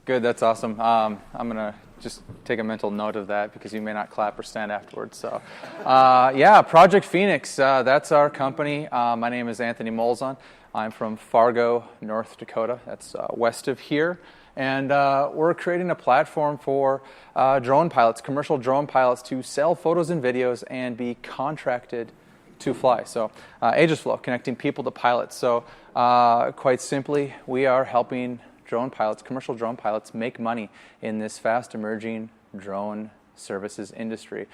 Good, that's awesome. I'm going to just take a mental note of that because you may not clap or stand afterwards. So, yeah, Project Phoenix, that's our company. My name is Anthony Molzon. I'm from Fargo, North Dakota. That's west of here. And we're creating a platform for drone pilots, commercial drone pilots, to sell photos and videos and be contracted to fly. So Aegisflow, connecting people to pilots. So quite simply, we are helping drone pilots, commercial drone pilots, make money in this fast emerging drone services industry.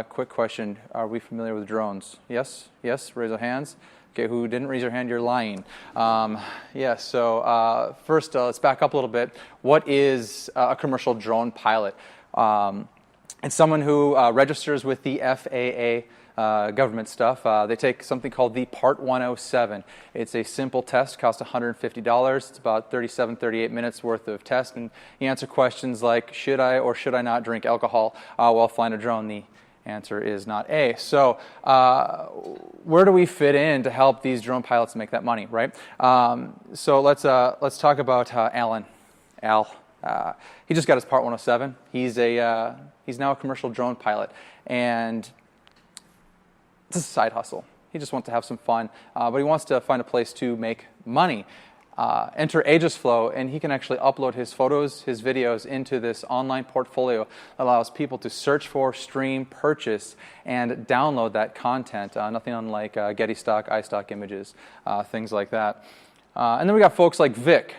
Quick question, are we familiar with drones? Yes? Yes? Raise your hands. Okay, who didn't raise your hand, you're lying. Yeah, so first let's back up a little bit. What is a commercial drone pilot? It's someone who registers with the FAA government stuff. They take something called the Part 107. It's a simple test, costs $150. It's about 38 minutes worth of test, and you answer questions like, should I or should I not drink alcohol while flying a drone? The answer is not A. So where do we fit in to help these drone pilots make that money, right? So let's talk about Alan. Al. He just got his Part 107. He's now a commercial drone pilot, and it's a side hustle. He just wants to have some fun, but he wants to find a place to make money. Enter Aegisflow, and he can actually upload his photos, his videos into this online portfolio that allows people to search for, stream, purchase, and download that content. Nothing unlike Getty stock, iStock images, things like that. And then we got folks like Vic.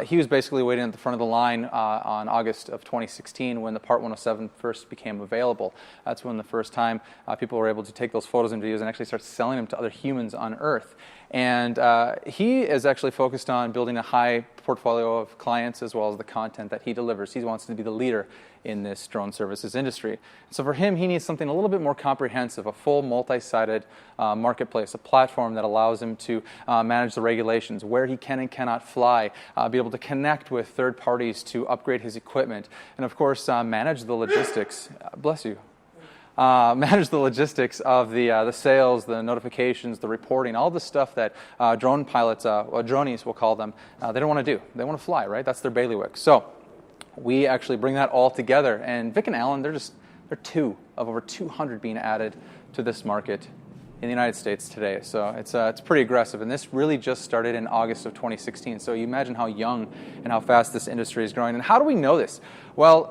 He was basically waiting at the front of the line on August of 2016 when the Part 107 first became available. That's when the first time people were able to take those photos and videos and actually start selling them to other humans on Earth. And he is actually focused on building a high portfolio of clients as well as the content that he delivers. He wants to be the leader in this drone services industry. So for him, he needs something a little bit more comprehensive, a full multi-sided marketplace, a platform that allows him to manage the regulations, where he can and cannot fly, be able to connect with third parties to upgrade his equipment, and of course manage the logistics. Bless you. Manage the logistics of the sales, the notifications, the reporting, all the stuff that drone pilots, or dronies we'll call them, they don't want to do. They want to fly, right? That's their bailiwick. So we actually bring that all together. And Vic and Alan, they're two of over 200 being added to this market in the United States today. So it's pretty aggressive. And this really just started in August of 2016. So you imagine how young and how fast this industry is growing. And how do we know this? Well,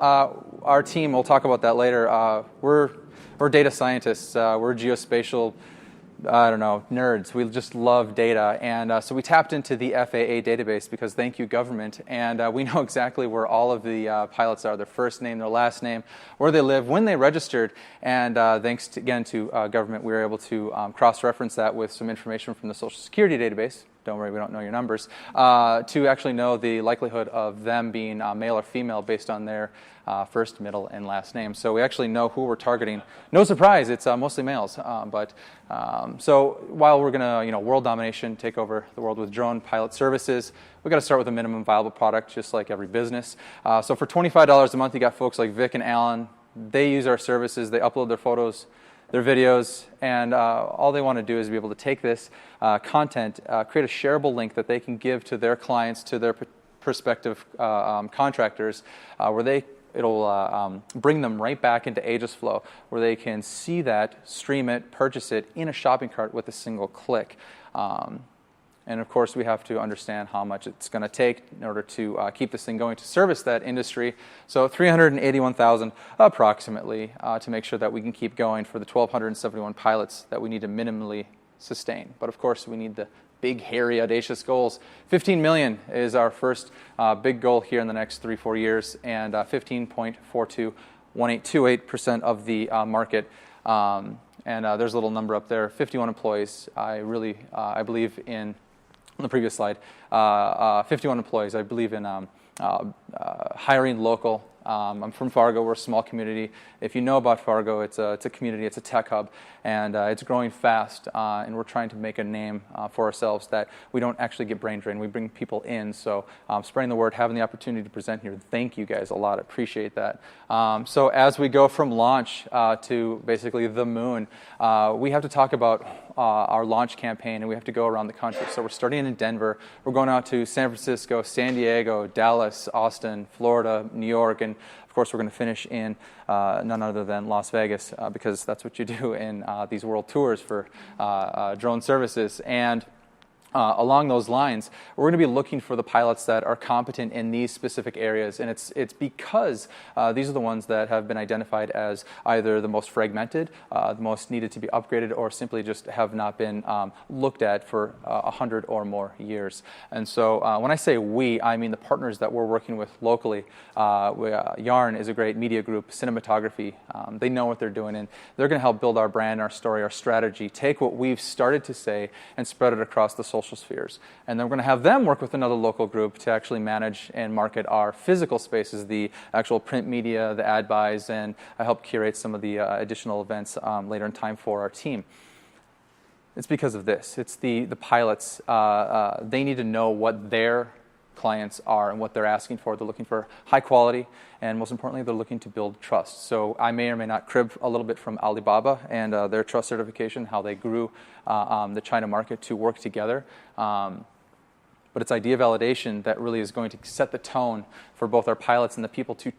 our team, we'll talk about that later, we're data scientists. We're geospatial, nerds. We just love data. And so we tapped into the FAA database because thank you, government. And we know exactly where all of the pilots are, their first name, their last name, where they live, when they registered. And thanks again to government, we were able to cross-reference that with some information from the Social Security database. Don't worry, we don't know your numbers, to actually know the likelihood of them being male or female based on their first, middle, and last name. So we actually know who we're targeting. No surprise, it's mostly males. So while we're going to, world domination, take over the world with drone pilot services, we've got to start with a minimum viable product, just like every business. So for $25 a month, you got folks like Vic and Alan. They use our services. They upload their photos, their videos, and all they want to do is be able to take this content, create a shareable link that they can give to their clients, to their prospective contractors, where it'll bring them right back into Aegisflow, where they can see that, stream it, purchase it in a shopping cart with a single click. And of course, we have to understand how much it's going to take in order to keep this thing going to service that industry. So $381,000 approximately to make sure that we can keep going for the 1,271 pilots that we need to minimally sustain. But of course, we need the big, hairy, audacious goals. 15 million is our first big goal here in the next 3-4 years, and 15.421828% of the market. And there's a little number up there, 51 employees. I believe in on the previous slide, 51 employees. I believe in hiring local, I'm from Fargo. We're a small community. If you know about Fargo, it's a community, it's a tech hub, and it's growing fast, and we're trying to make a name for ourselves that we don't actually get brain drain. We bring people in, so spreading the word, having the opportunity to present here, thank you guys a lot. I appreciate that. So as we go from launch to basically the moon, we have to talk about our launch campaign, and we have to go around the country. So we're starting in Denver. We're going out to San Francisco, San Diego, Dallas, Austin, Florida, New York, and of course we're going to finish in none other than Las Vegas, because that's what you do in these world tours for drone services. And along those lines, we're going to be looking for the pilots that are competent in these specific areas, and it's because these are the ones that have been identified as either the most fragmented, the most needed to be upgraded, or simply just have not been looked at for 100 or more years. And so when I say we, I mean the partners that we're working with locally. Yarn is a great media group, cinematography. They know what they're doing, and they're going to help build our brand, our story, our strategy, take what we've started to say and spread it across the social spheres. And then we're going to have them work with another local group to actually manage and market our physical spaces, the actual print media, the ad buys, and I help curate some of the additional events later in time for our team. It's because of this. It's the pilots. They need to know what their clients are and what they're asking for. They're looking for high quality, and most importantly, they're looking to build trust. So I may or may not crib a little bit from Alibaba and their trust certification, how they grew the China market to work together. But it's idea validation that really is going to set the tone for both our pilots and the people to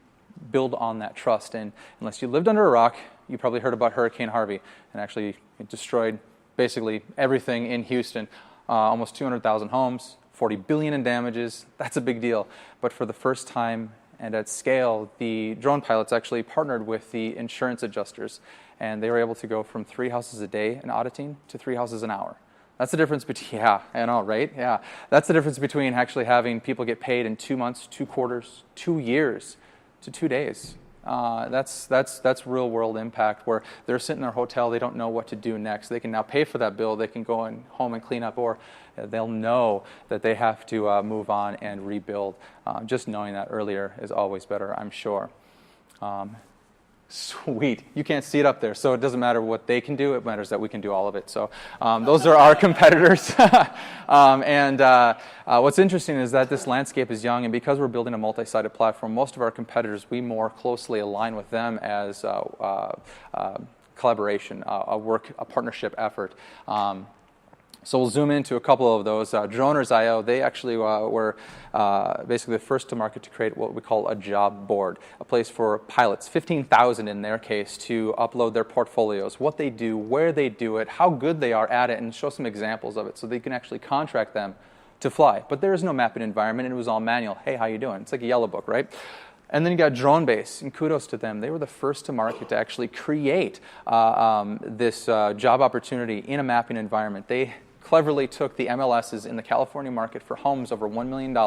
build on that trust. And unless you lived under a rock, you probably heard about Hurricane Harvey, and actually it destroyed basically everything in Houston, almost 200,000 homes, 40 billion in damages. That's a big deal. But for the first time and at scale, the drone pilots actually partnered with the insurance adjusters, and they were able to go from 3 houses a day in auditing to 3 houses an hour. That's the difference between, yeah, I know, right? Yeah. That's the difference between actually having people get paid in 2 months, 2 quarters, 2 years to 2 days. That's real world impact, where they're sitting in their hotel, they don't know what to do next. They can now pay for that bill, they can go home and clean up, or they'll know that they have to move on and rebuild. Just knowing that earlier is always better, I'm sure. Sweet. You can't see it up there, so it doesn't matter what they can do. It matters that we can do all of it. So those are our competitors. What's interesting is that this landscape is young, and because we're building a multi-sided platform, most of our competitors, we more closely align with them as collaboration, a partnership effort. So we'll zoom into a couple of those. Droners.io, they actually were basically the first to market to create what we call a job board, a place for pilots, 15,000 in their case, to upload their portfolios, what they do, where they do it, how good they are at it, and show some examples of it so they can actually contract them to fly. But there is no mapping environment, and it was all manual. Hey, how you doing? It's like a yellow book, right? And then you got DroneBase, and kudos to them. They were the first to market to actually create this job opportunity in a mapping environment. They cleverly took the MLSs in the California market for homes over $1 million.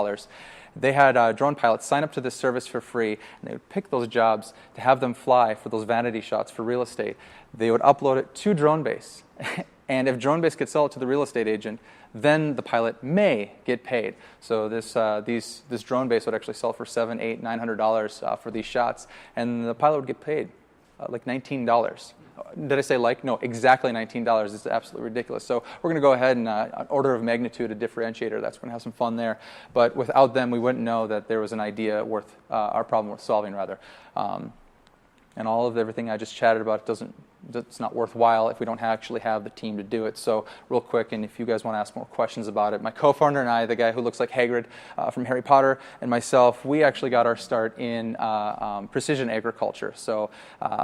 They had drone pilots sign up to this service for free, and they would pick those jobs to have them fly for those vanity shots for real estate. They would upload it to DroneBase, and if DroneBase could sell it to the real estate agent, then the pilot may get paid. So this DroneBase would actually sell for $700, $800, $900 for these shots, and the pilot would get paid like $19. Did I say like? No, exactly $19. It's absolutely ridiculous. So we're going to go ahead and an order of magnitude, a differentiator. That's going to have some fun there. But without them, we wouldn't know that there was an idea worth, our problem worth solving, rather. And all of everything I just chatted about it's not worthwhile if we don't actually have the team to do it. So real quick, and if you guys want to ask more questions about it, my co-founder and I, the guy who looks like Hagrid from Harry Potter, and myself, we actually got our start in precision agriculture. So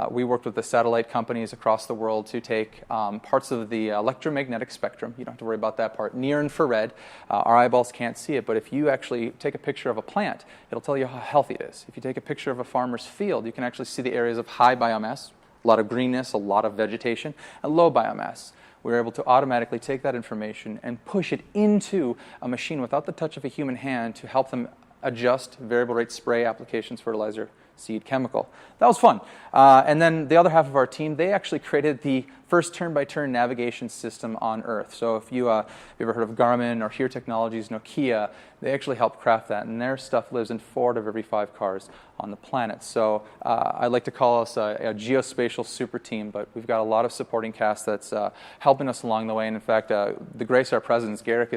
we worked with the satellite companies across the world to take parts of the electromagnetic spectrum. You don't have to worry about that part. Near infrared, our eyeballs can't see it, but if you actually take a picture of a plant, it'll tell you how healthy it is. If you take a picture of a farmer's field, you can actually see the areas of high biomass, a lot of greenness, a lot of vegetation, and low biomass. We were able to automatically take that information and push it into a machine without the touch of a human hand to help them adjust variable rate spray applications, fertilizer, seed, chemical. That was fun. And then the other half of our team, they actually created the first turn-by-turn navigation system on Earth. So if you ever heard of Garmin or HERE Technologies, Nokia, they actually helped craft that, and their stuff lives in 4 out of every 5 cars on the planet. So I like to call us a geospatial super team, but we've got a lot of supporting cast that's helping us along the way. And in fact, the Grace, our president, Garrick,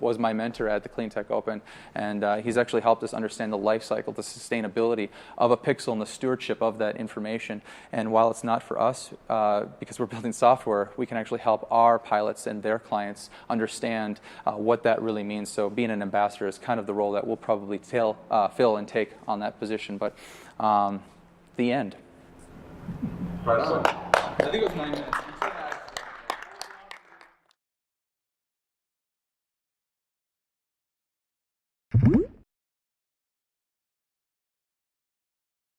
was my mentor at the Clean Tech Open, and he's actually helped us understand the life cycle, the sustainability of a pixel and the stewardship of that information. And while it's not for us, because we're building software, we can actually help our pilots and their clients understand what that really means. So being an ambassador is kind of the role that we'll probably fill and take on that position. But the end. Right on. I think it was 9 minutes.